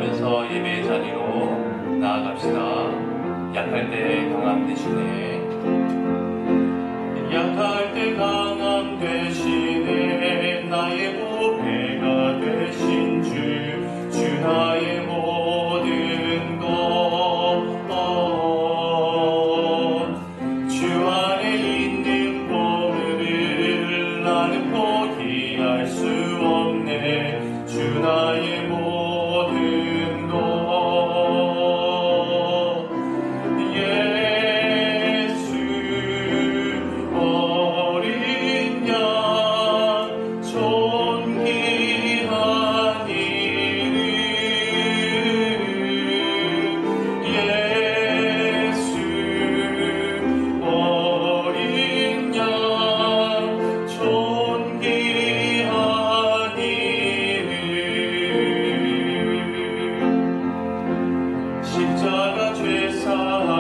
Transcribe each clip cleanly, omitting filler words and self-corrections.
기도하면서 예배의 자리로 나아갑시다. 약할 때 강함 대신에, 약할 때 강함 대신에 나의 보배가 되신 주 나의 모든 것, 주 안에 있는 보배를 나는 포기할 수 없네. 주 나의 모든 것, 예수 어린 양 존귀한 이름, 예수 어린 양 존귀한 이름, 십자가 죄사하셨네.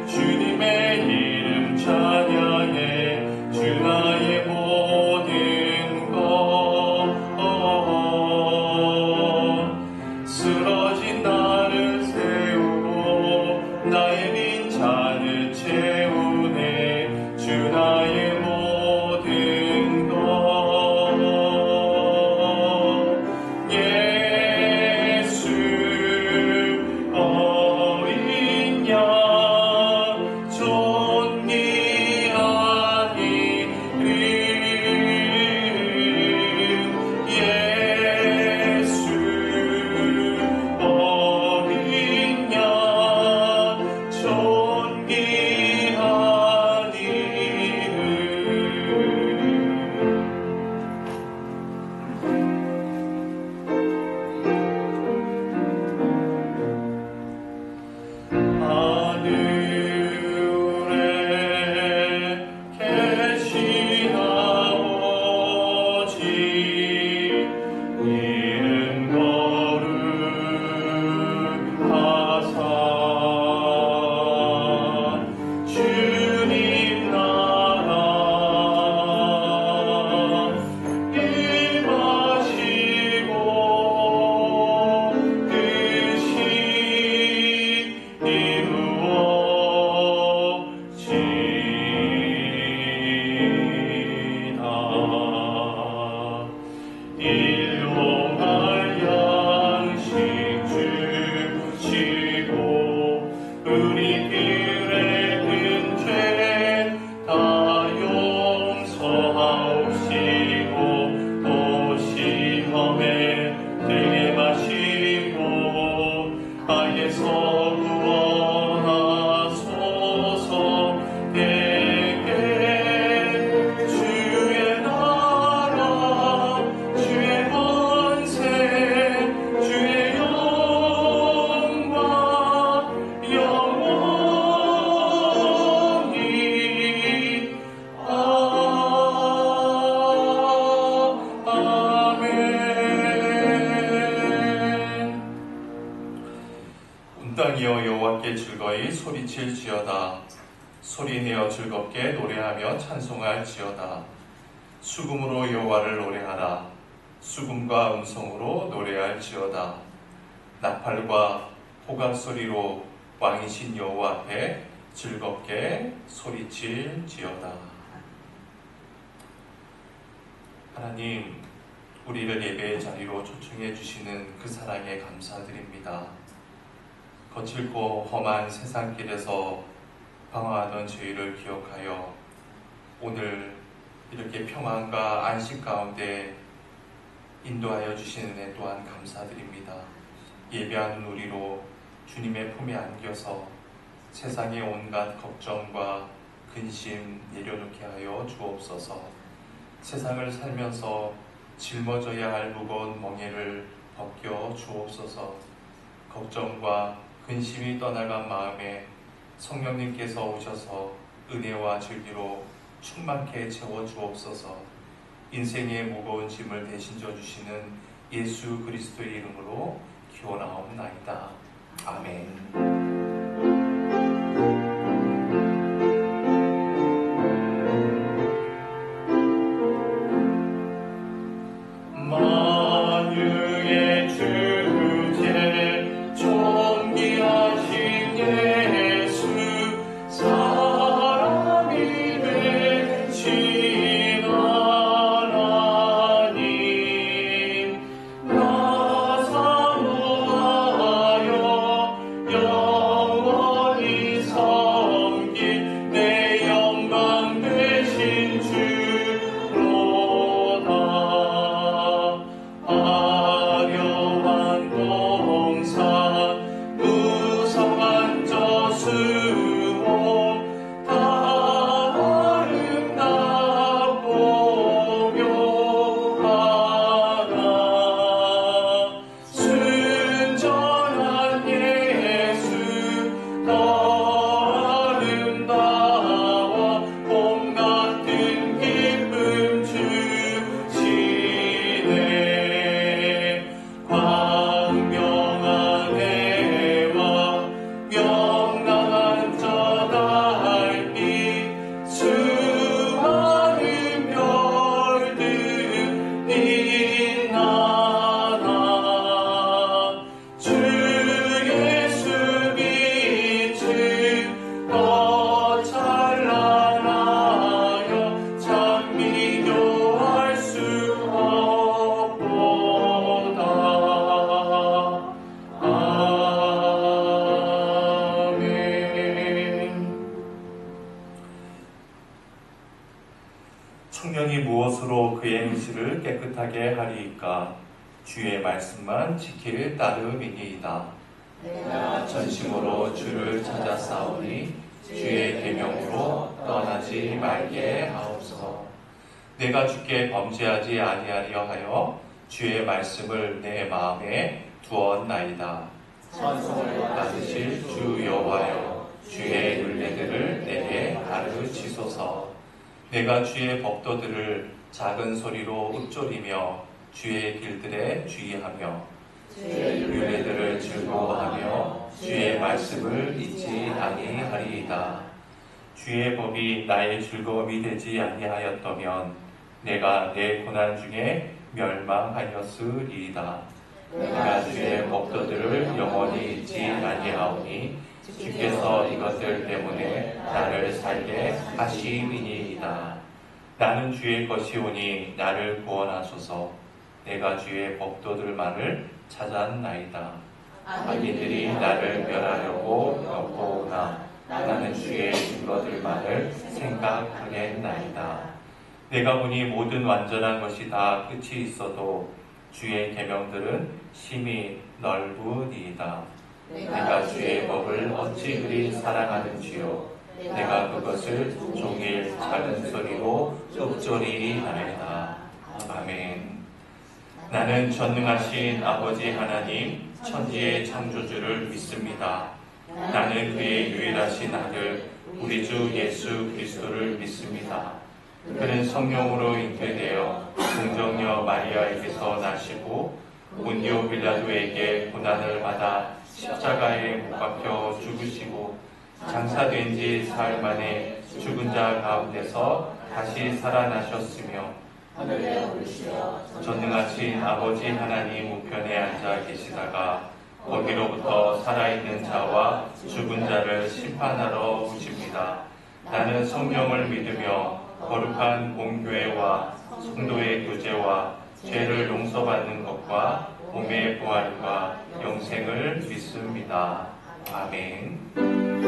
주님의 이름 찬양해. 주 나의 모든 것, 쓰러진 나를 세우고 나의 빈잔을 채우네. 주 나의 모든 것, 예수 어린 양 존귀한 이름, 예수 어린 양 존귀한 이름, 하늘에 계신 아버지 이름 거룩하사 주님 나라 임하시고 뜻이 이루어지다. 일용할 양식 주시고 우리들의 큰 죄 다 용서하옵시고 또 시험에 들게 마시고 악에서 구원하소서. 내게 주의 나라 주의 권세 주의 영광 영원히 아멘. 온 땅이여 여호와께 즐거이 소리칠지어다. 소리내어 즐겁게 노래하며 찬송할지어다. 수금으로 여호와를 노래하라. 수금과 음성으로 노래할지어다. 나팔과 호각 소리로 왕이신 여호와 앞에 즐겁게 소리칠지어다. 하나님, 우리를 예배의 자리로 초청해 주시는 그 사랑에 감사드립니다. 거칠고 험한 세상길에서 방황하던 저희를 기억하여 오늘 이렇게 평안과 안식 가운데 인도하여 주시는 애 또한 감사드립니다. 예배하는 우리로 주님의 품에 안겨서 세상의 온갖 걱정과 근심 내려놓게 하여 주옵소서. 세상을 살면서 짊어져야 할 무거운 멍에를 벗겨 주옵소서. 걱정과 근심이 떠나간 마음에 성령님께서 오셔서 은혜와 진리로 충만케 채워 주옵소서. 인생의 무거운 짐을 대신져 주시는 예수 그리스도의 이름으로 기원하옵나이다. 아멘. 만유의 주 스스로 그의 행실을 깨끗하게 하리이까 주의 말씀만 지킬 따름이니이다. 내가 전심으로 주를 찾아 싸우니 주의 계명으로 떠나지 말게 하옵소서. 내가 주께 범죄하지 아니하려 하여 주의 말씀을 내 마음에 두었나이다. 찬송을 받으실 주 여호와여, 주의 율례들을 내게 가르치소서. 내가 주의 법도들을 작은 소리로 읊조리며 주의 길들에 주의하며 주의 율례들을 즐거워하며 주의 말씀을 잊지 아니하리이다. 주의 법이 나의 즐거움이 되지 아니하였다면 내가 내 고난 중에 멸망하였으리이다. 내가 주의 법도들을 영원히 잊지 아니하오니 주께서 이것들 때문에 나를 살게 하심이니이다. 나는 주의 것이오니 나를 구원하소서. 내가 주의 법도들만을 찾았나이다. 악인들이 나를 멸하려고 엿보오나 나는 주의 증거들만을 생각하겠나이다. 내가 보니 모든 완전한 것이 다 끝이 있어도 주의 계명들은 심히 넓으니이다. 내가 주의 법을 어찌 그리 사랑하는지요. 내가 그것을 종일 작은 소리로 읊조리나이다. 아멘. 나는 전능하신 아버지 하나님 천지의 창조주를 믿습니다. 나는 그의 유일하신 아들 우리 주 예수 그리스도를 믿습니다. 그는 성령으로 잉태되어 동정녀 마리아에게서 나시고 본디오 빌라도에게 고난을 받아 십자가에 못 박혀 죽으시고 장사된 지 사흘 만에 죽은 자 가운데서 다시 살아나셨으며 하늘에 오르시어 전능하신 아버지 하나님 우편에 앉아 계시다가 거기로부터 살아있는 자와 죽은 자를 심판하러 오십니다. 나는 성령을 믿으며 거룩한 공교회와 성도의 교제와 죄를 용서받는 것과 몸의 부활과 영생을 믿습니다. 아멘.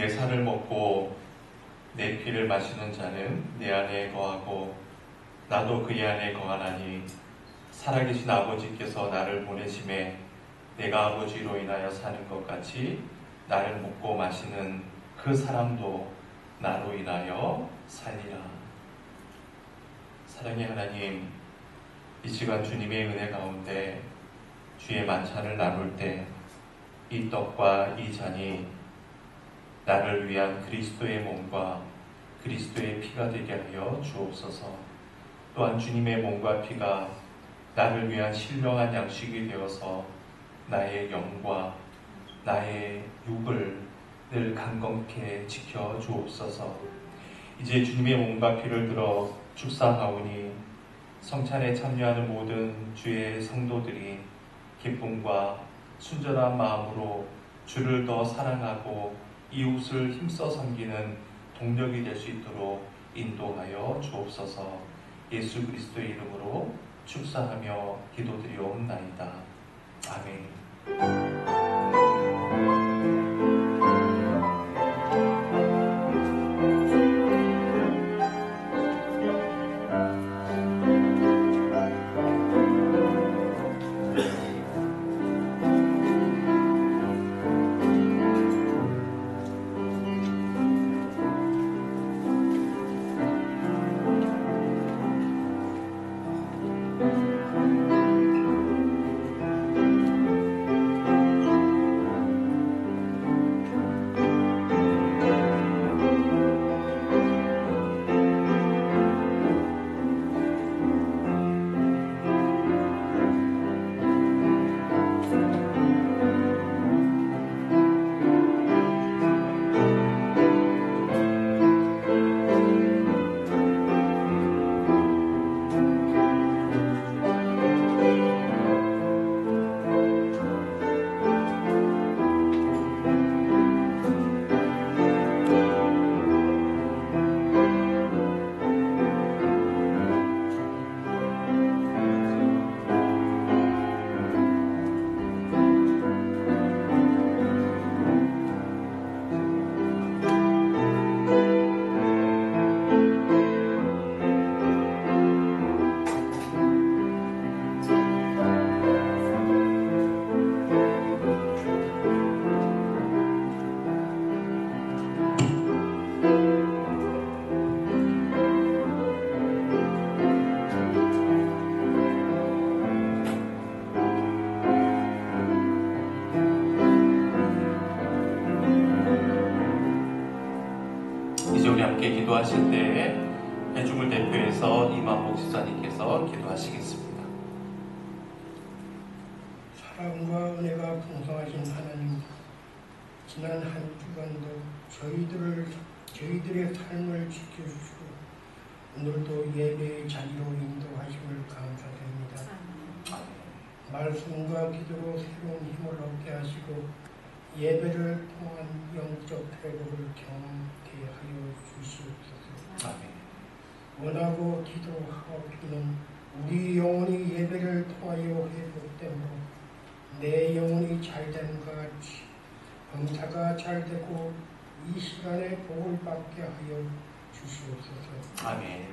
내 살을 먹고 내 피를 마시는 자는 내 안에 거하고 나도 그의 안에 거하나니 살아계신 아버지께서 나를 보내심에 내가 아버지로 인하여 사는 것 같이 나를 먹고 마시는 그 사람도 나로 인하여 살리라. 사랑의 하나님, 이 시간 주님의 은혜 가운데 주의 만찬을 나눌 때 이 떡과 이 잔이 나를 위한 그리스도의 몸과 그리스도의 피가 되게 하여 주옵소서. 또한 주님의 몸과 피가 나를 위한 신령한 양식이 되어서 나의 영과 나의 육을 늘 강건케 지켜 주옵소서. 이제 주님의 몸과 피를 들어 축사하오니 성찬에 참여하는 모든 주의 성도들이 기쁨과 순전한 마음으로 주를 더 사랑하고 이웃을 힘써 섬기는 동력이 될 수 있도록 인도하여 주옵소서. 예수 그리스도의 이름으로 축사하며 기도드리옵나이다. 아멘. 함께 기도하실 때에 회중을 대표해서 이만복 집사님께서 기도하시겠습니다. 사랑과 은혜가 풍성하신 하나님, 지난 한 주간도 저희들의 삶을 지켜주시고 오늘도 예배의 자리로 인도하심을 감사드립니다. 말씀과 기도로 새로운 힘을 얻게 하시고 예배를 통한 영적 회복을 경험케 하여 주시옵소서. 아멘. 원하고 기도하옵기는 우리 영혼이 예배를 통하여 회복되므로 내 영혼이 잘됨과 같이 범사가 잘되고 이 시간에 복을 받게 하여 주시옵소서. 아멘.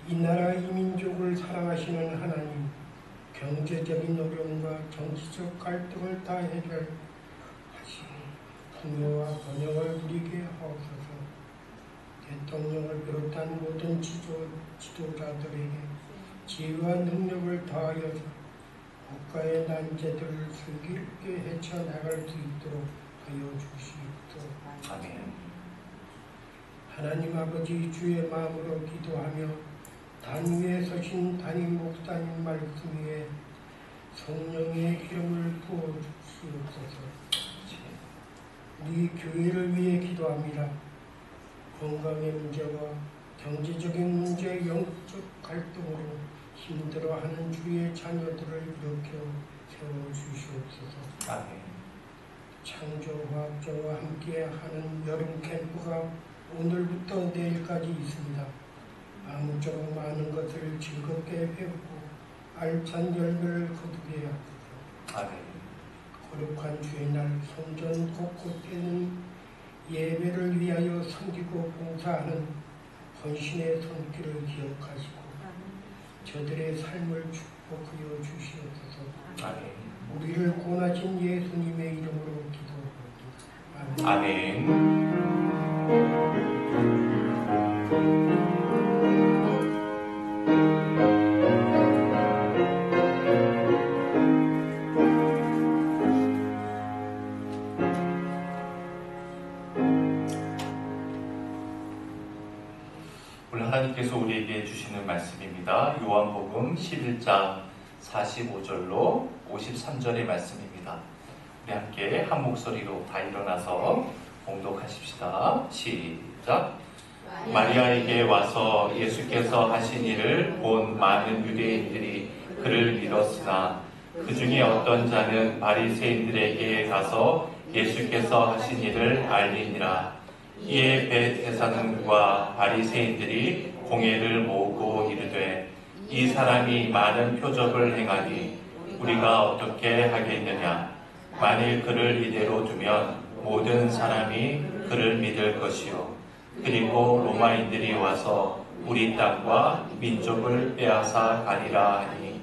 이 나라 이 민족을 사랑하시는 하나님, 경제적인 어려움과 정치적 갈등을 다 해결하시고 풍요와 번영을 누리게 하옵소서. 대통령을 비롯한 모든 지도자들에게 지혜와 능력을 다하여서 국가의 난제들을 슬기롭게 헤쳐나갈 수 있도록 하여 주시옵소서. 아멘. 하나님 아버지, 주의 마음으로 기도하며 단 위에 서신 담임 목사님 말씀 위에 성령의 기름을 부어주시옵소서. 우리 교회를 위해 기도합니다. 건강의 문제와 경제적인 문제, 영적 갈등으로 힘들어하는 주의 자녀들을 일으켜 세워주시옵소서. 아멘. 창조화학자와 함께하는 여름 캠프가 오늘부터 내일까지 있습니다. 아무쪼록 많은 것을 즐겁게 배우고 알찬 열매를 거두게 하소서. 아멘. 거룩한 주의 날 성전 곳곳에는 예배를 위하여 섬기고 봉사하는 헌신의 손길을 기억하시고 저들의 삶을 축복하여 주시옵소서. 아멘. 우리를 구원하신 예수님의 이름으로 기도합니다. 아멘. 아멘. 오늘 하나님께서 우리에게 주시는 말씀입니다. 요한복음 11장 45절로 53절의 말씀입니다. 우리 함께 한 목소리로 다 일어나서 봉독하십시다. 시작. 마리아에게 와서 예수께서 하신 일을 본 많은 유대인들이 그를 믿었으나 그 중에 어떤 자는 바리새인들에게 가서 예수께서 하신 일을 알리니라. 이에 백제사장과 바리새인들이 공회를 모으고 이르되 이 사람이 많은 표적을 행하니 우리가 어떻게 하겠느냐. 만일 그를 이대로 두면 모든 사람이 그를 믿을 것이요 그리고 로마인들이 와서 우리 땅과 민족을 빼앗아 가리라 하니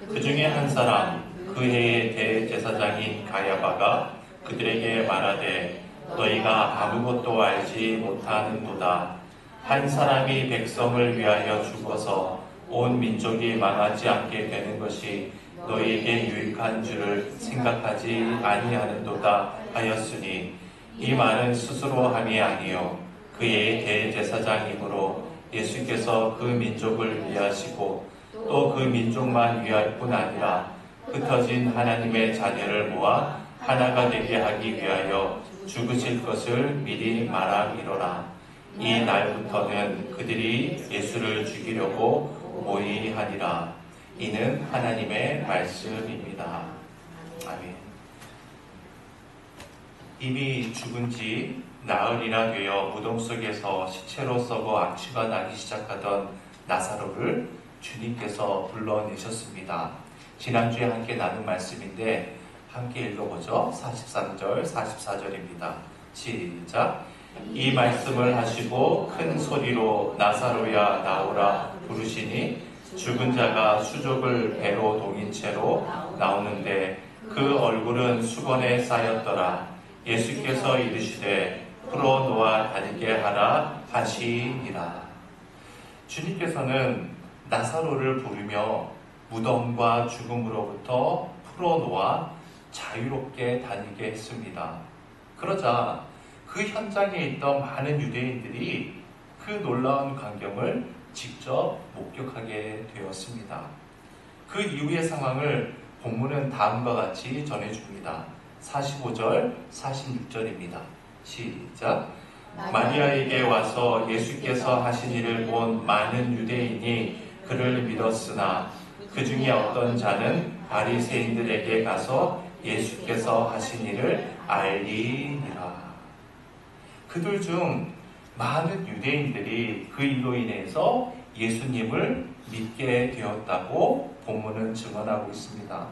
그 중에 한 사람 그 해의 대제사장인 가야바가 그들에게 말하되 너희가 아무것도 알지 못하는도다. 한 사람이 백성을 위하여 죽어서 온 민족이 망하지 않게 되는 것이 너희에게 유익한 줄을 생각하지 아니하는도다 하였으니 이 말은 스스로 함이 아니요 그의 대제사장이므로 예수께서 그 민족을 위하시고 또 그 민족만 위할 뿐 아니라 흩어진 하나님의 자녀를 모아 하나가 되게 하기 위하여 죽으실 것을 미리 말하미로라. 이 날부터는 그들이 예수를 죽이려고 모의하니라. 이는 하나님의 말씀입니다. 아멘. 이미 죽은 지 나흘이나 되어 무덤 속에서 시체로 썩어 악취가 나기 시작하던 나사로를 주님께서 불러내셨습니다. 지난주에 함께 나눈 말씀인데 함께 읽어보죠. 43절, 44절입니다. 시작. 이 말씀을 하시고 큰 소리로 나사로야 나오라 부르시니 죽은 자가 수족을 배로 동인 채로 나오는데 그 얼굴은 수건에 쌓였더라. 예수께서 이르시되 풀어놓아 다니게 하라 하시니라. 주님께서는 나사로를 부르며 무덤과 죽음으로부터 풀어놓아 자유롭게 다니게 했습니다. 그러자 그 현장에 있던 많은 유대인들이 그 놀라운 광경을 직접 목격하게 되었습니다. 그 이후의 상황을 본문은 다음과 같이 전해줍니다. 45절, 46절입니다. 시작. 마리아에게 와서 예수께서 하신 일을 본 많은 유대인이 그를 믿었으나 그 중에 어떤 자는 바리새인들에게 가서 예수께서 하신 일을 알리니라. 그들 중 많은 유대인들이 그 일로 인해서 예수님을 믿게 되었다고 본문은 증언하고 있습니다.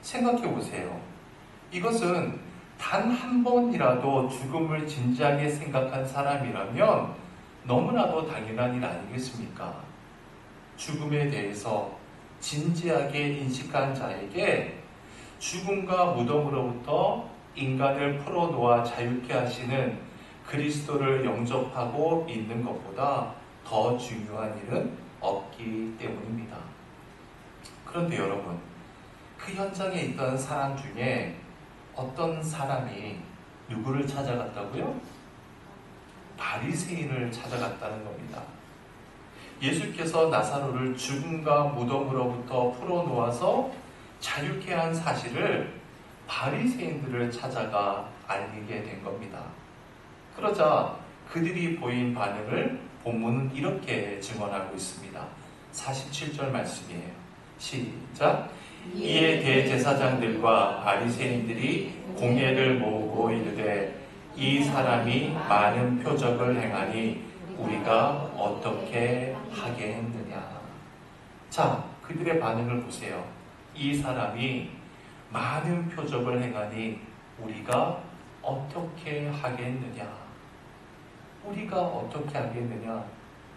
생각해 보세요. 이것은 단 한 번이라도 죽음을 진지하게 생각한 사람이라면 너무나도 당연한 일 아니겠습니까? 죽음에 대해서 진지하게 인식한 자에게 죽음과 무덤으로부터 인간을 풀어놓아 자유케 하시는 그리스도를 영접하고 믿는 것보다 더 중요한 일은 없기 때문입니다. 그런데 여러분, 그 현장에 있던 사람 중에 어떤 사람이 누구를 찾아갔다고요? 바리새인을 찾아갔다는 겁니다. 예수께서 나사로를 죽음과 무덤으로부터 풀어놓아서 자유케 한 사실을 바리새인들을 찾아가 알리게 된 겁니다. 그러자 그들이 보인 반응을 본문은 이렇게 증언하고 있습니다. 47절 말씀이에요. 시작. 이에 대제사장들과 바리새인들이 공회를 모으고 이르되 이 사람이 많은 표적을 행하니 우리가 어떻게 하겠느냐. 자, 그들의 반응을 보세요. 이 사람이 많은 표적을 행하니 우리가 어떻게 하겠느냐. 우리가 어떻게 하겠느냐.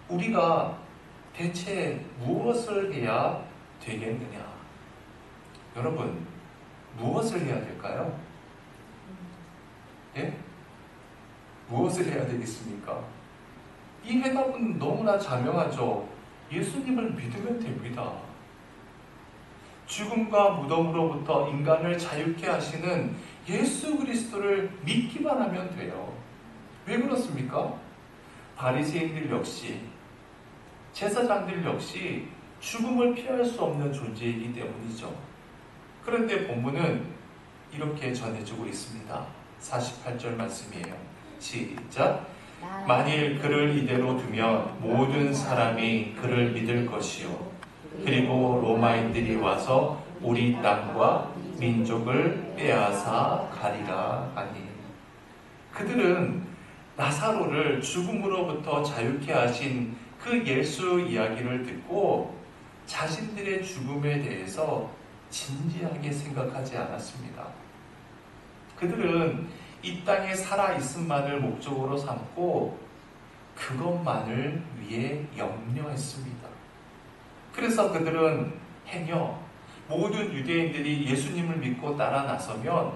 우리가 대체 무엇을 해야 되겠느냐. 여러분, 무엇을 해야 될까요? 예? 무엇을 해야 되겠습니까? 이 해답은 너무나 자명하죠. 예수님을 믿으면 됩니다. 죽음과 무덤으로부터 인간을 자유케 하시는 예수 그리스도를 믿기만 하면 돼요. 왜 그렇습니까? 바리새인들 역시, 제사장들 역시 죽음을 피할 수 없는 존재이기 때문이죠. 그런데 본문은 이렇게 전해주고 있습니다. 48절 말씀이에요. 시작. 만일 그를 이대로 두면 모든 사람이 그를 믿을 것이요, 그리고 로마인들이 와서 우리 땅과 민족을 빼앗아 가리라 하니. 그들은 나사로를 죽음으로부터 자유케 하신 그 예수 이야기를 듣고 자신들의 죽음에 대해서 진지하게 생각하지 않았습니다. 그들은 이 땅에 살아있음만을 목적으로 삼고 그것만을 위해 염려했습니다. 그래서 그들은 행여 모든 유대인들이 예수님을 믿고 따라 나서면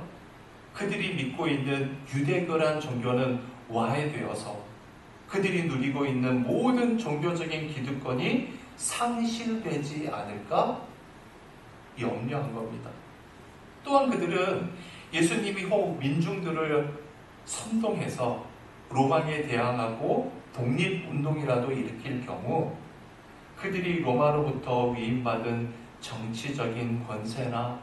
그들이 믿고 있는 유대교란 종교는 와해되어서 그들이 누리고 있는 모든 종교적인 기득권이 상실되지 않을까 염려한 겁니다. 또한 그들은 예수님이 혹 민중들을 선동해서 로마에 대항하고 독립운동이라도 일으킬 경우 그들이 로마로부터 위임받은 정치적인 권세나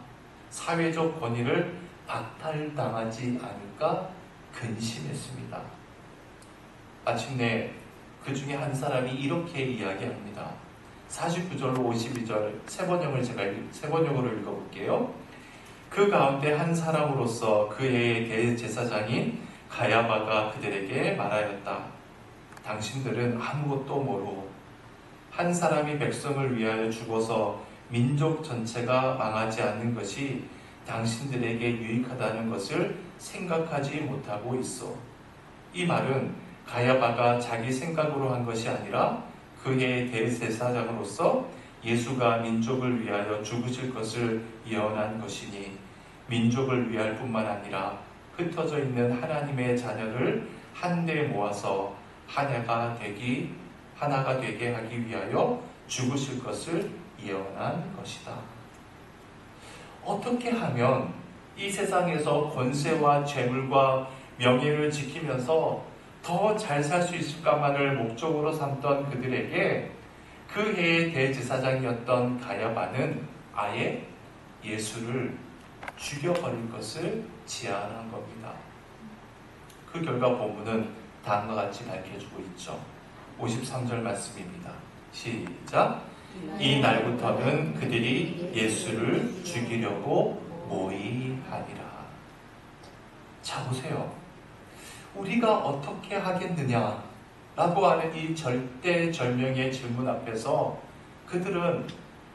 사회적 권위를 박탈당하지 않을까 근심했습니다. 마침내 그 중에 한 사람이 이렇게 이야기합니다. 49절로 52절 세 번역으로 읽어볼게요. 그 가운데 한 사람으로서 그 해의 대제사장인 가야바가 그들에게 말하였다. 당신들은 아무것도 모르고 한 사람이 백성을 위하여 죽어서 민족 전체가 망하지 않는 것이 당신들에게 유익하다는 것을 생각하지 못하고 있어. 이 말은 가야바가 자기 생각으로 한 것이 아니라 그의 대제사장으로서 예수가 민족을 위하여 죽으실 것을 예언한 것이니, 민족을 위할 뿐만 아니라 흩어져 있는 하나님의 자녀를 한데 모아서 하나가 되게 하기 위하여 죽으실 것을 예언한 것이다. 어떻게 하면 이 세상에서 권세와 재물과 명예를 지키면서 더 잘 살 수 있을까만을 목적으로 삼던 그들에게 그 해의 대제사장이었던 가야바는 아예 예수를 죽여버릴 것을 제안한 겁니다. 그 결과 본문은 다음과 같이 밝혀주고 있죠. 53절 말씀입니다. 시작. 이 날부터는 그들이 예수를 죽이려고 모의하니라. 자, 보세요. 우리가 어떻게 하겠느냐 라고 하는 이 절대절명의 질문 앞에서 그들은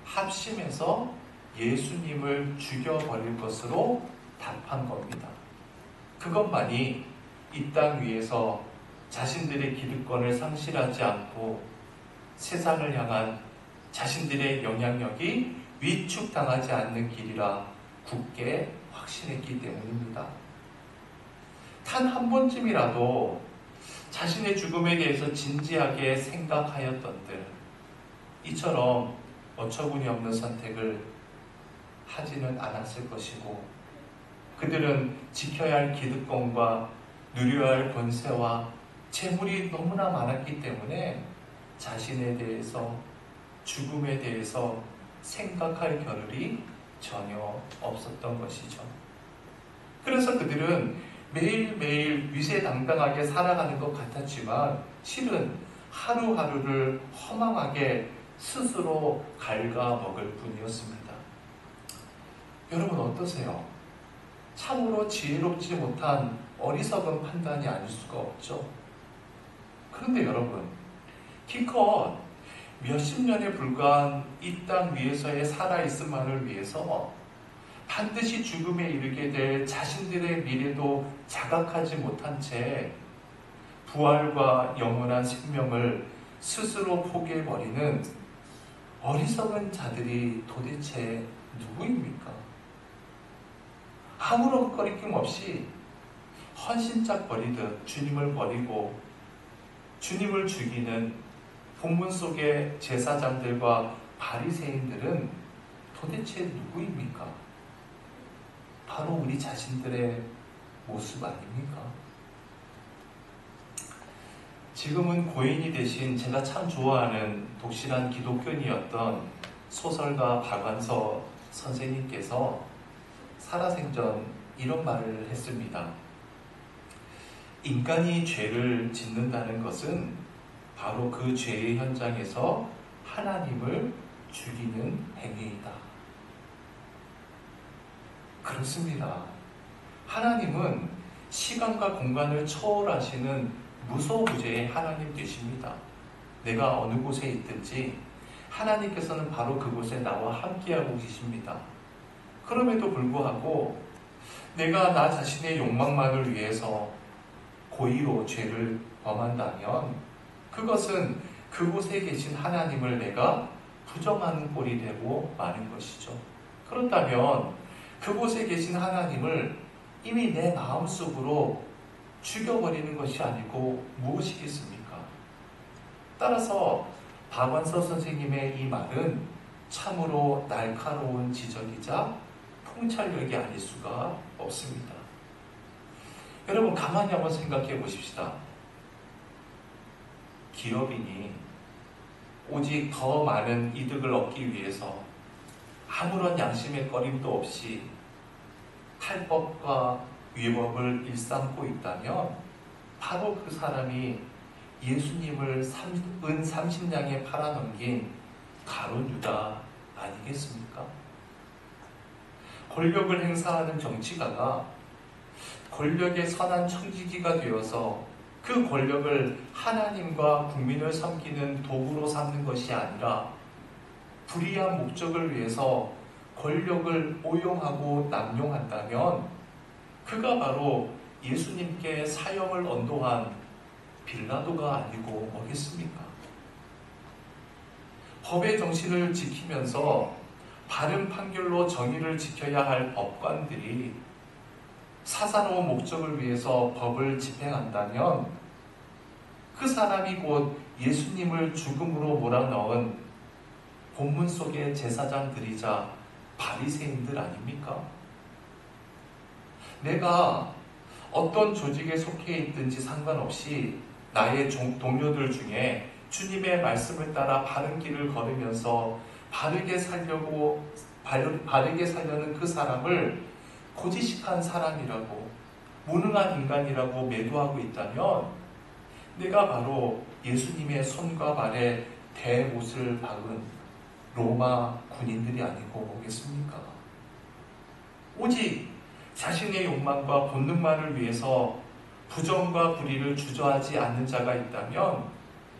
합심해서 예수님을 죽여버릴 것으로 답한 겁니다. 그것만이 이 땅 위에서 자신들의 기득권을 상실하지 않고 세상을 향한 자신들의 영향력이 위축당하지 않는 길이라 굳게 확신했기 때문입니다. 단 한 번쯤이라도 자신의 죽음에 대해서 진지하게 생각하였던들, 이처럼 어처구니 없는 선택을 하지는 않았을 것이고, 그들은 지켜야 할 기득권과 누려야 할 권세와 재물이 너무나 많았기 때문에 자신에 대해서, 죽음에 대해서 생각할 겨를이 전혀 없었던 것이죠. 그래서 그들은 매일매일 위세당당하게 살아가는 것 같았지만 실은 하루하루를 허망하게 스스로 갉아먹을 뿐이었습니다. 여러분 어떠세요? 참으로 지혜롭지 못한 어리석은 판단이 아닐 수가 없죠. 그런데 여러분, 기껏 몇십 년에 불과한 이 땅 위에서의 살아있음만을 위해서 반드시 죽음에 이르게 될 자신들의 미래도 자각하지 못한 채 부활과 영원한 생명을 스스로 포기해버리는 어리석은 자들이 도대체 누구입니까? 아무런 거리낌 없이 헌신짝 버리듯 주님을 버리고 주님을 죽이는 본문 속의 제사장들과 바리새인들은 도대체 누구입니까? 바로 우리 자신들의 모습 아닙니까? 지금은 고인이 되신 제가 참 좋아하는 독실한 기독교인이었던 소설가 박완서 선생님께서 살아생전 이런 말을 했습니다. 인간이 죄를 짓는다는 것은 바로 그 죄의 현장에서 하나님을 죽이는 행위이다. 그렇습니다. 하나님은 시간과 공간을 초월하시는 무소부재의 하나님 되십니다. 내가 어느 곳에 있든지 하나님께서는 바로 그곳에 나와 함께하고 계십니다. 그럼에도 불구하고 내가 나 자신의 욕망만을 위해서 고의로 죄를 범한다면 그것은 그곳에 계신 하나님을 내가 부정하는 꼴이 되고 마는 것이죠. 그렇다면 그곳에 계신 하나님을 이미 내 마음속으로 죽여버리는 것이 아니고 무엇이겠습니까? 따라서 박완서 선생님의 이 말은 참으로 날카로운 지적이자 통찰력이 아닐 수가 없습니다. 여러분 가만히 한번 생각해 보십시다. 기업인이 오직 더 많은 이득을 얻기 위해서 아무런 양심의 꺼림도 없이 탈법과 위법을 일삼고 있다면 바로 그 사람이 예수님을 은 30냥에 팔아넘긴 가룟 유다 아니겠습니까? 권력을 행사하는 정치가가 권력의 선한 청지기가 되어서 그 권력을 하나님과 국민을 섬기는 도구로 삼는 것이 아니라 불의한 목적을 위해서 권력을 오용하고 남용한다면 그가 바로 예수님께 사형을 언도한 빌라도가 아니고 뭐겠습니까? 법의 정신을 지키면서 바른 판결로 정의를 지켜야 할 법관들이 사사로운 목적을 위해서 법을 집행한다면 그 사람이 곧 예수님을 죽음으로 몰아넣은 본문 속의 제사장들이자 바리새인들 아닙니까? 내가 어떤 조직에 속해 있든지 상관없이 나의 동료들 중에 주님의 말씀을 따라 바른 길을 걸으면서 바르게 살려는 그 사람을 고지식한 사람이라고 무능한 인간이라고 매도하고 있다면 내가 바로 예수님의 손과 발에 대못을 박은 로마 군인들이 아니고 뭐겠습니까? 오직 자신의 욕망과 본능만을 위해서 부정과 불의를 주저하지 않는 자가 있다면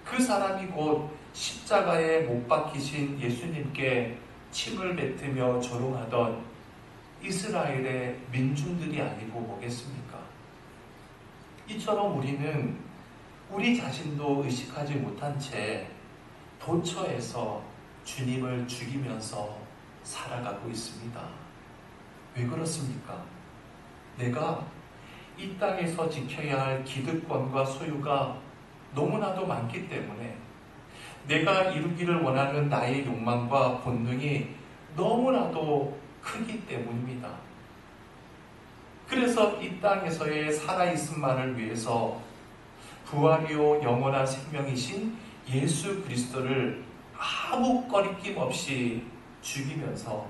그 사람이 곧 십자가에 못 박히신 예수님께 침을 뱉으며 조롱하던 이스라엘의 민중들이 아니고 뭐겠습니까? 이처럼 우리는 우리 자신도 의식하지 못한 채 도처에서 주님을 죽이면서 살아가고 있습니다. 왜 그렇습니까? 내가 이 땅에서 지켜야 할 기득권과 소유가 너무나도 많기 때문에 내가 이루기를 원하는 나의 욕망과 본능이 너무나도 크기 때문입니다. 그래서 이 땅에서의 살아있음만을 위해서 부활이요 영원한 생명이신 예수 그리스도를 아무 꺼리낌 없이 죽이면서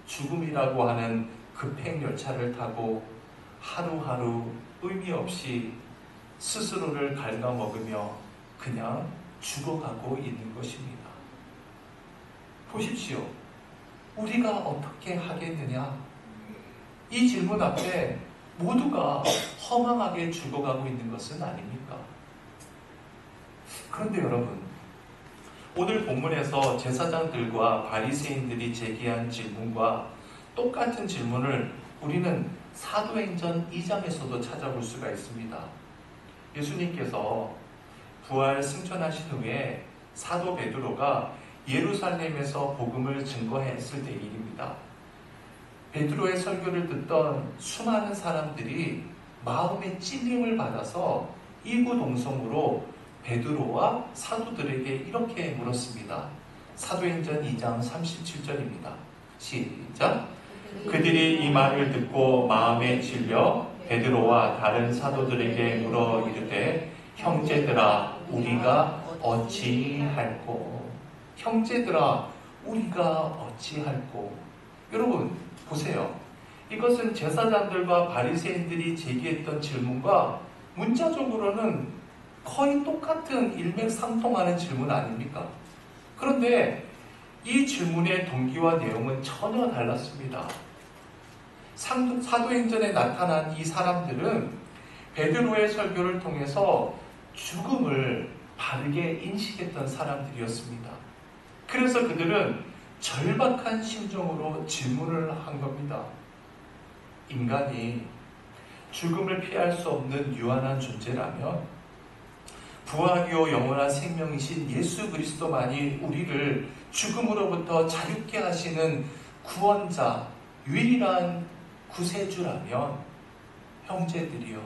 죽음이라고 하는 급행열차를 타고 하루하루 의미 없이 스스로를 갉아먹으며 그냥 죽어가고 있는 것입니다. 보십시오. 우리가 어떻게 하겠느냐? 이 질문 앞에 모두가 허망하게 죽어가고 있는 것은 아닙니까? 그런데 여러분, 오늘 본문에서 제사장들과 바리새인들이 제기한 질문과 똑같은 질문을 우리는 사도행전 2장에서도 찾아볼 수가 있습니다. 예수님께서 부활 승천하신 후에 사도 베드로가 예루살렘에서 복음을 증거했을 때의 일입니다. 베드로의 설교를 듣던 수많은 사람들이 마음의 찔림을 받아서 이구동성으로 베드로와 사도들에게 이렇게 물었습니다. 사도행전 2장 37절입니다. 시작. 그들이 이 말을 듣고 마음에 질려 베드로와 다른 사도들에게 물어 이르되 형제들아 우리가 어찌할꼬. 형제들아 우리가 어찌할꼬. 여러분 보세요. 이것은 제사장들과 바리새인들이 제기했던 질문과 문자적으로는 거의 똑같은 일맥상통하는 질문 아닙니까? 그런데 이 질문의 동기와 내용은 전혀 달랐습니다. 사도행전에 나타난 이 사람들은 베드로의 설교를 통해서 죽음을 바르게 인식했던 사람들이었습니다. 그래서 그들은 절박한 심정으로 질문을 한 겁니다. 인간이 죽음을 피할 수 없는 유한한 존재라면 부활이요 영원한 생명이신 예수 그리스도만이 우리를 죽음으로부터 자유케 하시는 구원자, 유일한 구세주라면 형제들이여,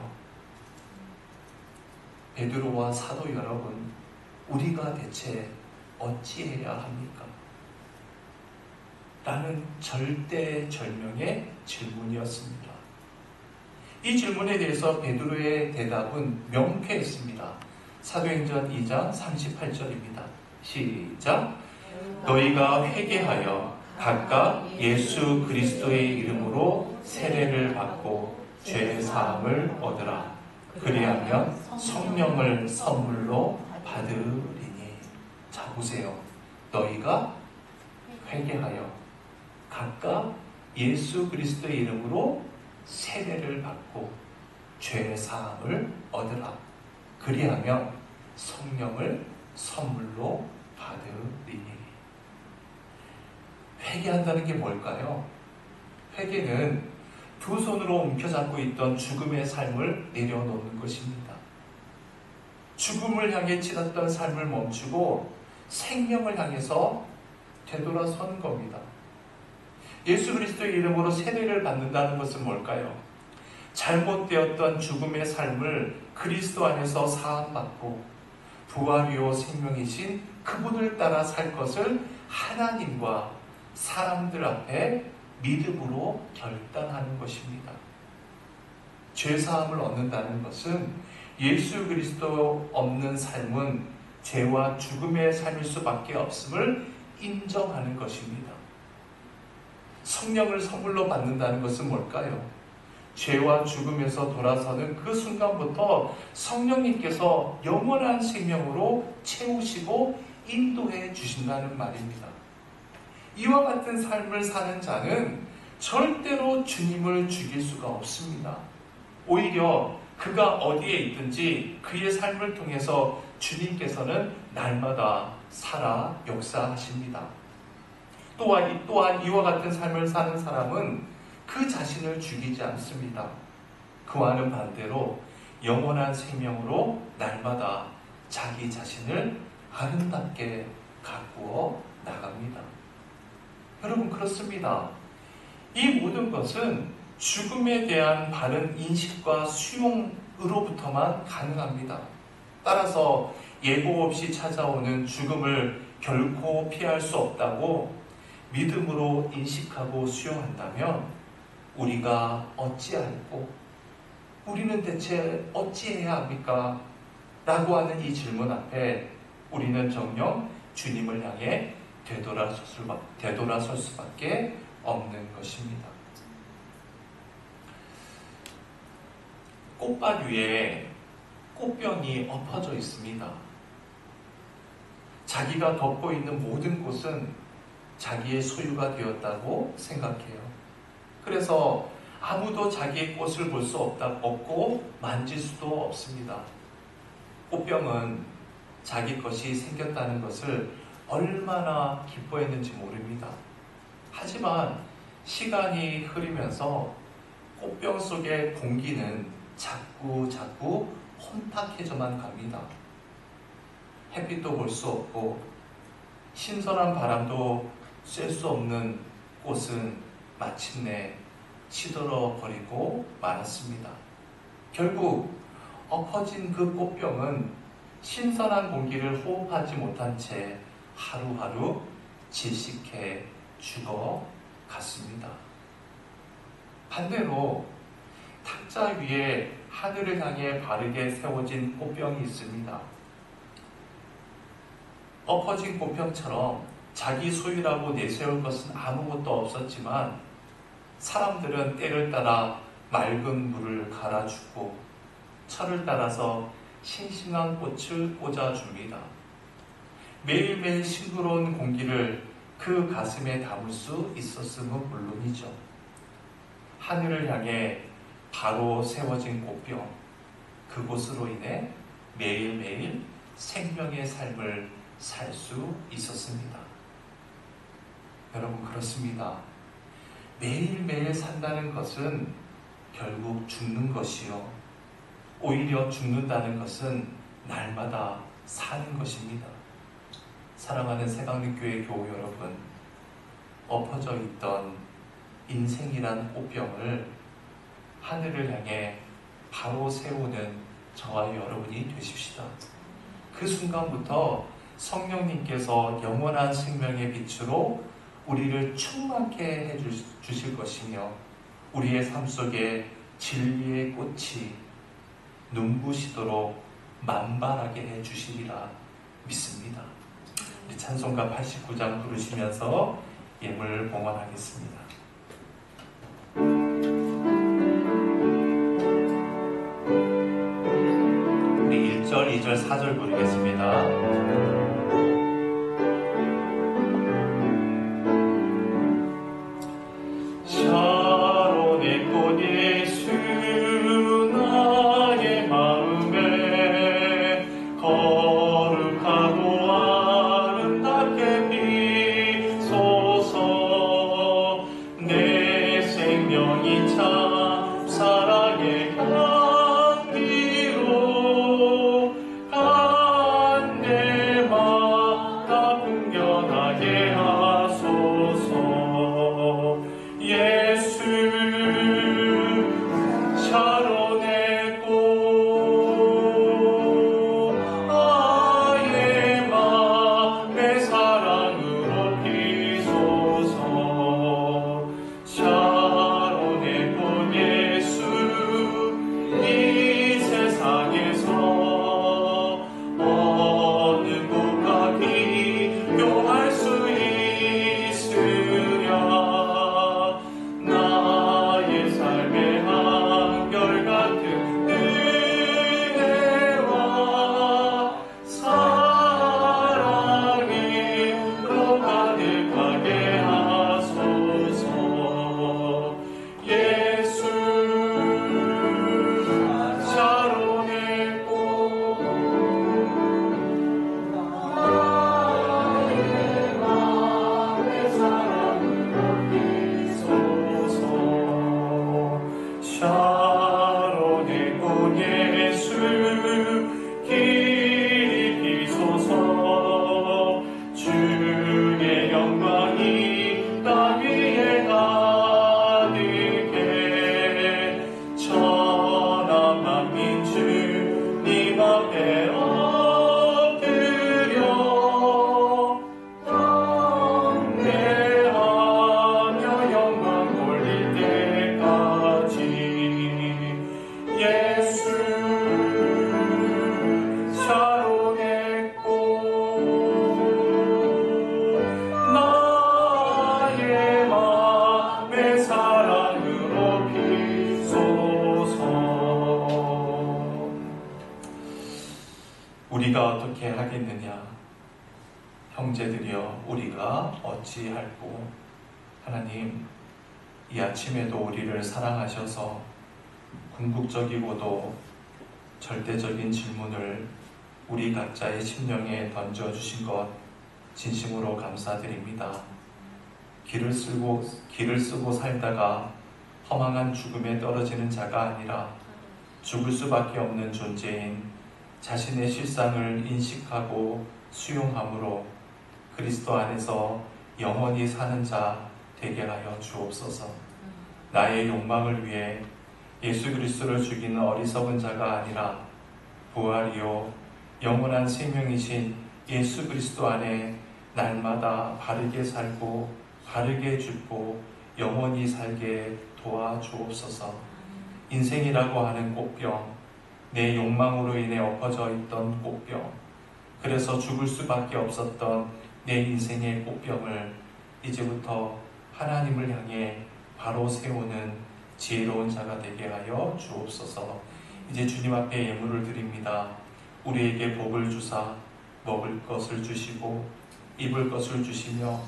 베드로와 사도 여러분, 우리가 대체 어찌해야 합니까? 라는 절대절명의 질문이었습니다. 이 질문에 대해서 베드로의 대답은 명쾌했습니다. 사도행전 2장 38절입니다. 시작. 너희가 회개하여 각각 예수 그리스도의 이름으로 세례를 받고 죄 사함을 얻으라. 그리하면 성령을 선물로 받으리니. 자 보세요. 너희가 회개하여 각각 예수 그리스도의 이름으로 세례를 받고 죄 사함을 얻으라. 그리하면 성령을 선물로 받으리니. 회개한다는 게 뭘까요? 회개는 두 손으로 움켜잡고 있던 죽음의 삶을 내려놓는 것입니다. 죽음을 향해 치렀던 삶을 멈추고 생명을 향해서 되돌아선 겁니다. 예수 그리스도의 이름으로 세례를 받는다는 것은 뭘까요? 잘못되었던 죽음의 삶을 그리스도 안에서 사함받고 부활이요 생명이신 그분을 따라 살 것을 하나님과 사람들 앞에 믿음으로 결단하는 것입니다. 죄사함을 얻는다는 것은 예수 그리스도 없는 삶은 죄와 죽음의 삶일 수밖에 없음을 인정하는 것입니다. 성령을 선물로 받는다는 것은 뭘까요? 죄와 죽음에서 돌아서는 그 순간부터 성령님께서 영원한 생명으로 채우시고 인도해 주신다는 말입니다. 이와 같은 삶을 사는 자는 절대로 주님을 죽일 수가 없습니다. 오히려 그가 어디에 있든지 그의 삶을 통해서 주님께서는 날마다 살아 역사하십니다. 또한 이와 같은 삶을 사는 사람은 그 자신을 죽이지 않습니다. 그와는 반대로 영원한 생명으로 날마다 자기 자신을 아름답게 가꾸어 나갑니다. 여러분 그렇습니다. 이 모든 것은 죽음에 대한 바른 인식과 수용으로부터만 가능합니다. 따라서 예고 없이 찾아오는 죽음을 결코 피할 수 없다고 믿음으로 인식하고 수용한다면 우리가 어찌할꼬? 우리는 대체 어찌해야 합니까? 라고 하는 이 질문 앞에 우리는 정녕 주님을 향해 되돌아설 수밖에 없는 것입니다. 꽃밭 위에 꽃병이 엎어져 있습니다. 자기가 덮고 있는 모든 꽃은 자기의 소유가 되었다고 생각해요. 그래서 아무도 자기의 꽃을 볼 수 없고 만질 수도 없습니다. 꽃병은 자기 것이 생겼다는 것을 얼마나 기뻐했는지 모릅니다. 하지만 시간이 흐르면서 꽃병 속의 공기는 자꾸 혼탁해져만 갑니다. 햇빛도 볼 수 없고 신선한 바람도 쐴 수 없는 꽃은 마침내 시들어 버리고 말았습니다. 결국 엎어진 그 꽃병은 신선한 공기를 호흡하지 못한 채 하루하루 질식해 죽어갔습니다. 반대로 탁자 위에 하늘을 향해 바르게 세워진 꽃병이 있습니다. 엎어진 꽃병처럼 자기 소유라고 내세울 것은 아무것도 없었지만 사람들은 때를 따라 맑은 물을 갈아주고 철을 따라서 싱싱한 꽃을 꽂아줍니다. 매일매일 싱그러운 공기를 그 가슴에 담을 수 있었음은 물론이죠. 하늘을 향해 바로 세워진 꽃병, 그곳으로 인해 매일매일 생명의 삶을 살 수 있었습니다. 여러분, 그렇습니다. 매일매일 산다는 것은 결국 죽는 것이요, 오히려 죽는다는 것은 날마다 사는 것입니다. 사랑하는 새강림교회 교우 여러분, 엎어져 있던 인생이란 꽃병을 하늘을 향해 바로 세우는 저와 여러분이 되십시다. 그 순간부터 성령님께서 영원한 생명의 빛으로 우리를 충만케 해주실 것이며 우리의 삶 속에 진리의 꽃이 눈부시도록 만발하게 해주시리라 믿습니다. 우리 찬송가 89장 부르시면서 예물 봉헌하겠습니다. 우리 1절, 2절, 4절 부르겠습니다. 샤론의 꽃 예수 나의 마음에 거룩하고 아름답게 비소서. 내 생명이 참 사랑의 향기로 간 데마다 풍겨나게 하소서. 예수 샤론의 꽃 나의 맘의 사랑으로 피소서. 샤론의 꽃 예수 이 세상에서 어느 곳과 비교할 수 있으랴. 나의 삶의 한결같은 은혜와 사랑으로 가득하게 하소서. 예수 샤론의 꽃 나의 맘의 사랑으로 피소서. 샤론의 꽃 예수 길이 피소서. 주의 영광이 땅 위에 가득해 천하 만민 주님 앞에 엎드려 경배하며 영광 돌릴 때까지. 예수 샤론의 꽃 나의 맘의 사랑으로 피소서. 우리가 어떻게 하겠느냐? 형제들이여, 우리가 어찌할꼬? 하나님, 이 아침에도 우리를 사랑하셔서 궁극적이고도 절대적인 질문을 우리 각자의 심령에 던져주신 것 진심으로 감사드립니다. 길을 쓰고 살다가 허망한 죽음에 떨어지는 자가 아니라 죽을 수밖에 없는 존재인 자신의 실상을 인식하고 수용함으로 그리스도 안에서 영원히 사는 자 되게 하여 주옵소서. 나의 욕망을 위해 예수 그리스도를 죽이는 어리석은 자가 아니라 부활이요 영원한 생명이신 예수 그리스도 안에 날마다 바르게 살고 바르게 죽고 영원히 살게 도와주옵소서. 인생이라고 하는 꽃병, 내 욕망으로 인해 엎어져 있던 꽃병, 그래서 죽을 수밖에 없었던 내 인생의 꽃병을 이제부터 하나님을 향해 바로 세우는 지혜로운 자가 되게 하여 주옵소서. 이제 주님 앞에 예물을 드립니다. 우리에게 복을 주사 먹을 것을 주시고 입을 것을 주시며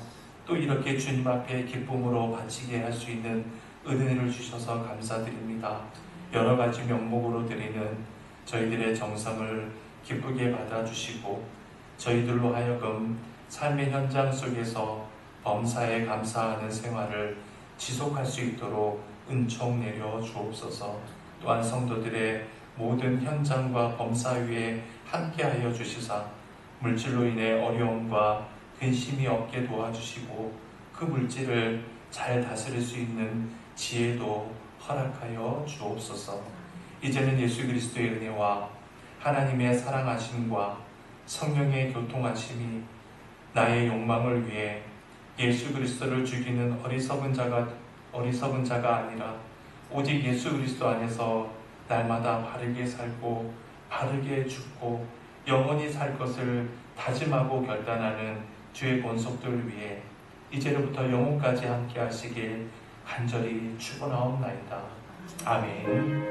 또 이렇게 주님 앞에 기쁨으로 바치게 할 수 있는 은혜를 주셔서 감사드립니다. 여러 가지 명목으로 드리는 저희들의 정성을 기쁘게 받아주시고 저희들로 하여금 삶의 현장 속에서 범사에 감사하는 생활을 지속할 수 있도록 은총 내려 주옵소서. 또한 성도들의 모든 현장과 범사 위에 함께하여 주시사 물질로 인해 어려움과 근심이 없게 도와주시고 그 물질을 잘 다스릴 수 있는 지혜도 허락하여 주옵소서. 이제는 예수 그리스도의 은혜와 하나님의 사랑하심과 성령의 교통하심이 나의 욕망을 위해 예수 그리스도를 죽이는 어리석은 자가 아니라 오직 예수 그리스도 안에서 날마다 바르게 살고 바르게 죽고 영원히 살 것을 다짐하고 결단하는 주의 권속들을 위해 이제로부터 영혼까지 함께 하시길 간절히 축원하옵나이다. 아멘.